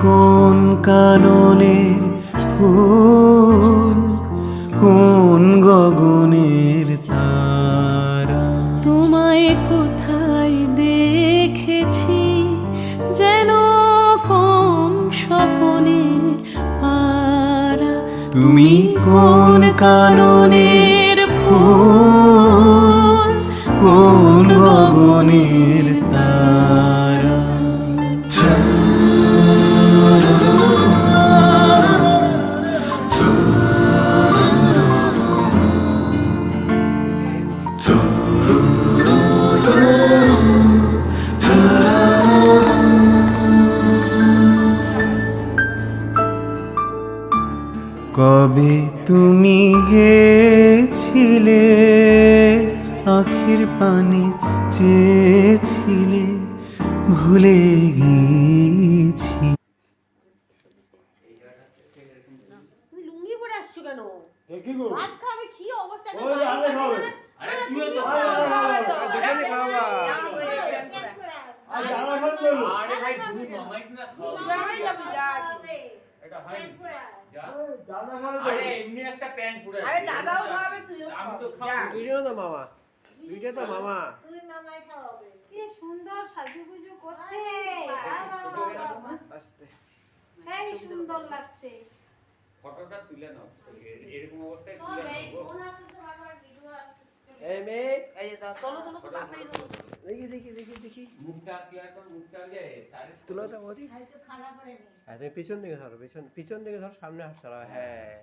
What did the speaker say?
কোন কাননের ফুল, কোন গগনের তারা? তোমায় কোথায় দেখেছি যেন কোন স্বপনের পারা। তুমি কোন কাননের ফুল, কোন গগনের তারা? কবে তুমি গেছিলে, আখের পানে চেয়েছিলে, ভুলে গেছি। তুমি লুঙ্গি পরে আসছো কেন? কি করব? ভাত খাবে কি অবস্থা? ওই আগে খাবে। আরে তুইও তো যেখানে খাওয়া। আর জানা খান করলো। আরে ভাই তুমি মামাই না খাও মামাই যাবে যা। এটা হয় যা জানা খান আরে এমনি একটা প্যান্ট পরে আরে দাদাও খাবে তুইও আমি তো যা। খাবো দুইজন তো মামা। দুইটা তো মামা। তুই মামাই খাওয়াবে। কি সুন্দর সাজুগুজু করছে। আস্তে। সেই সুন্দর লাগছে। ফটোটা তুলে নাও এরকম অবস্থায় তুলে নাও এই মেয়ে, এই যে দাও চলো চলো তো তাড়াতাড়ি চলো। দেখি। মুখটা ক্লিয়ার কর মুখটা আগে তার তুলো তো বৌদি। খারাপ করে নি। হ্যাঁ তুমি পিছন দিকে ধরো, পিছন দিকে ধরো, সামনে হাত সরাও। হ্যাঁ।